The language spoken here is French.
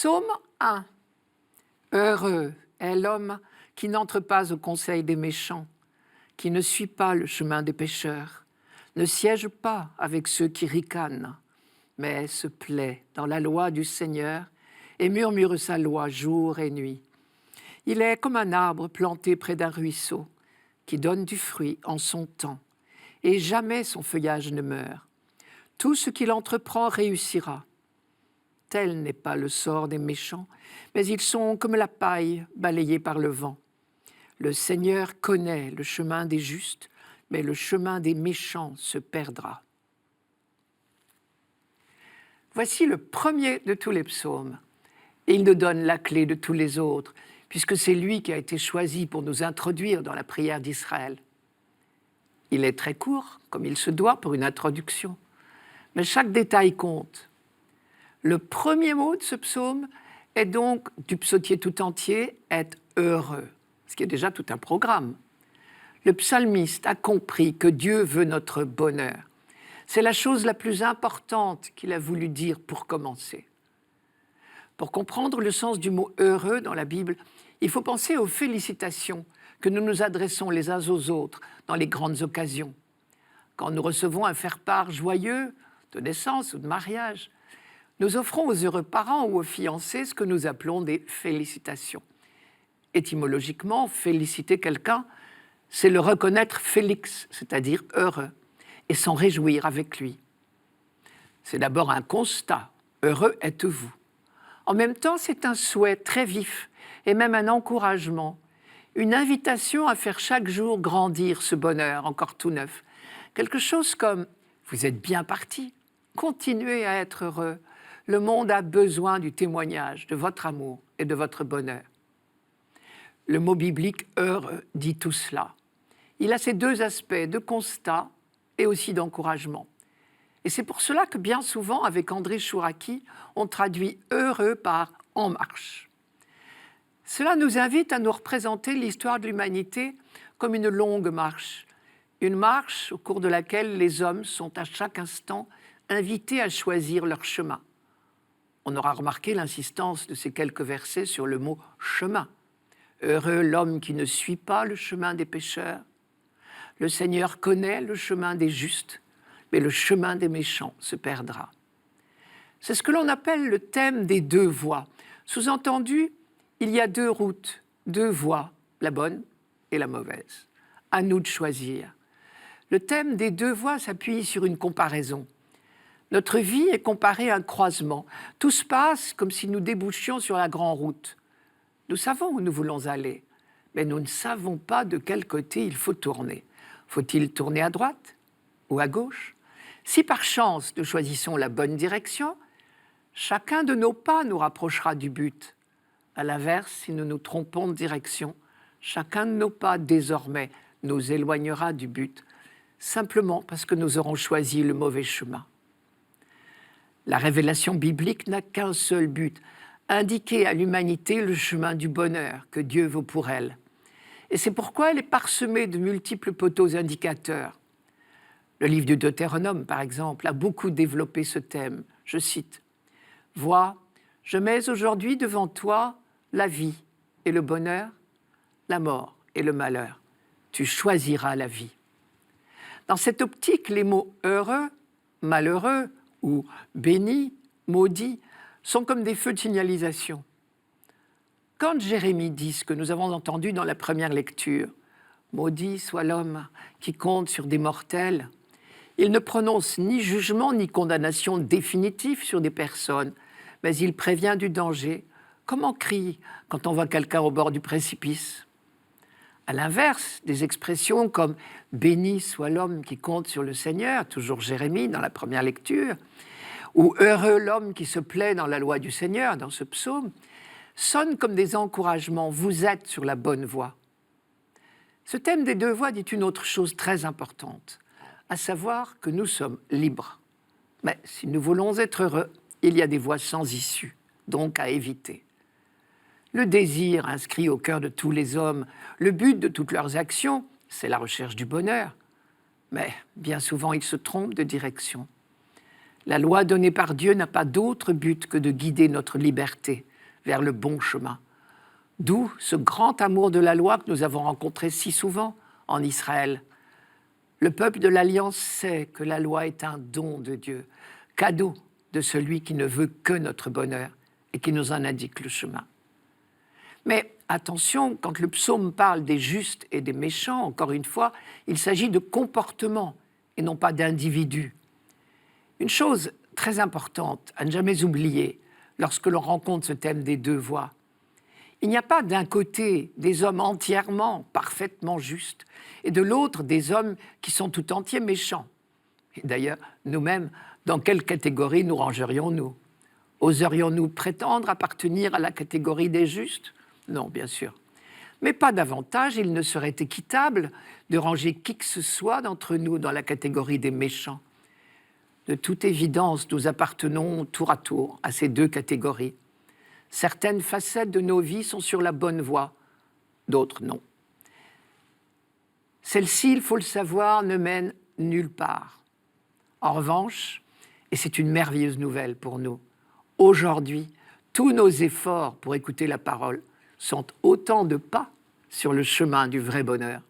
Psaume 1. Heureux est l'homme qui n'entre pas au conseil des méchants, qui ne suit pas le chemin des pécheurs, ne siège pas avec ceux qui ricanent, mais se plaît dans la loi du Seigneur et murmure sa loi jour et nuit. Il est comme un arbre planté près d'un ruisseau, qui donne du fruit en son temps, et jamais son feuillage ne meurt. Tout ce qu'il entreprend réussira. Tel n'est pas le sort des méchants, mais ils sont comme la paille balayée par le vent. Le Seigneur connaît le chemin des justes, mais le chemin des méchants se perdra. Voici le premier de tous les psaumes. Et il nous donne la clé de tous les autres, puisque c'est lui qui a été choisi pour nous introduire dans la prière d'Israël. Il est très court, comme il se doit pour une introduction, mais chaque détail compte. Le premier mot de ce psaume est donc, du psautier tout entier, être heureux, ce qui est déjà tout un programme. Le psalmiste a compris que Dieu veut notre bonheur. C'est la chose la plus importante qu'il a voulu dire pour commencer. Pour comprendre le sens du mot « heureux » dans la Bible, il faut penser aux félicitations que nous nous adressons les uns aux autres dans les grandes occasions. Quand nous recevons un faire-part joyeux de naissance ou de mariage, nous offrons aux heureux parents ou aux fiancés ce que nous appelons des félicitations. Étymologiquement, féliciter quelqu'un, c'est le reconnaître félix, c'est-à-dire heureux, et s'en réjouir avec lui. C'est d'abord un constat, heureux êtes-vous. En même temps, c'est un souhait très vif et même un encouragement, une invitation à faire chaque jour grandir ce bonheur encore tout neuf. Quelque chose comme « vous êtes bien parti, continuez à être heureux, le monde a besoin du témoignage de votre amour et de votre bonheur ». Le mot biblique « heureux » dit tout cela. Il a ces deux aspects de constat et aussi d'encouragement. Et c'est pour cela que bien souvent, avec André Chouraki, on traduit « heureux » par « en marche ». Cela nous invite à nous représenter l'histoire de l'humanité comme une longue marche. Une marche au cours de laquelle les hommes sont à chaque instant invités à choisir leur chemin. On aura remarqué l'insistance de ces quelques versets sur le mot « chemin ». Heureux l'homme qui ne suit pas le chemin des pécheurs. Le Seigneur connaît le chemin des justes, mais le chemin des méchants se perdra. C'est ce que l'on appelle le thème des deux voies. Sous-entendu, il y a deux routes, deux voies, la bonne et la mauvaise. À nous de choisir. Le thème des deux voies s'appuie sur une comparaison. Notre vie est comparée à un croisement. Tout se passe comme si nous débouchions sur la grande route. Nous savons où nous voulons aller, mais nous ne savons pas de quel côté il faut tourner. Faut-il tourner à droite ou à gauche? Si par chance nous choisissons la bonne direction, chacun de nos pas nous rapprochera du but. À l'inverse, si nous nous trompons de direction, chacun de nos pas désormais nous éloignera du but, simplement parce que nous aurons choisi le mauvais chemin. La révélation biblique n'a qu'un seul but, indiquer à l'humanité le chemin du bonheur que Dieu veut pour elle. Et c'est pourquoi elle est parsemée de multiples poteaux indicateurs. Le livre du Deutéronome, par exemple, a beaucoup développé ce thème. Je cite « Vois, je mets aujourd'hui devant toi la vie et le bonheur, la mort et le malheur. Tu choisiras la vie. » Dans cette optique, les mots « heureux »,« malheureux » ou « béni »,« maudit » sont comme des feux de signalisation. Quand Jérémie dit ce que nous avons entendu dans la première lecture, « Maudit soit l'homme qui compte sur des mortels », il ne prononce ni jugement ni condamnation définitive sur des personnes, mais il prévient du danger, comme on crie quand on voit quelqu'un au bord du précipice. À l'inverse, des expressions comme « Béni soit l'homme qui compte sur le Seigneur », toujours Jérémie dans la première lecture, ou « Heureux l'homme qui se plaît dans la loi du Seigneur » dans ce psaume, sonnent comme des encouragements. Vous êtes sur la bonne voie. Ce thème des deux voies dit une autre chose très importante, à savoir que nous sommes libres. Mais si nous voulons être heureux, il y a des voies sans issue, donc à éviter. Le désir inscrit au cœur de tous les hommes, le but de toutes leurs actions, c'est la recherche du bonheur. Mais bien souvent, ils se trompent de direction. La loi donnée par Dieu n'a pas d'autre but que de guider notre liberté, vers le bon chemin. D'où ce grand amour de la loi que nous avons rencontré si souvent en Israël. Le peuple de l'Alliance sait que la loi est un don de Dieu, cadeau de celui qui ne veut que notre bonheur et qui nous en indique le chemin. Mais attention, quand le psaume parle des justes et des méchants, encore une fois, il s'agit de comportements et non pas d'individus. Une chose très importante à ne jamais oublier lorsque l'on rencontre ce thème des deux voies, il n'y a pas d'un côté des hommes entièrement, parfaitement justes, et de l'autre des hommes qui sont tout entiers méchants. Et d'ailleurs, nous-mêmes, dans quelle catégorie nous rangerions-nous? Oserions-nous prétendre appartenir à la catégorie des justes? Non, bien sûr. Mais pas davantage, il ne serait équitable de ranger qui que ce soit d'entre nous dans la catégorie des méchants. De toute évidence, nous appartenons tour à tour à ces deux catégories. Certaines facettes de nos vies sont sur la bonne voie, d'autres non. Celle-ci, il faut le savoir, ne mène nulle part. En revanche, et c'est une merveilleuse nouvelle pour nous, aujourd'hui, tous nos efforts pour écouter la parole sont autant de pas sur le chemin du vrai bonheur.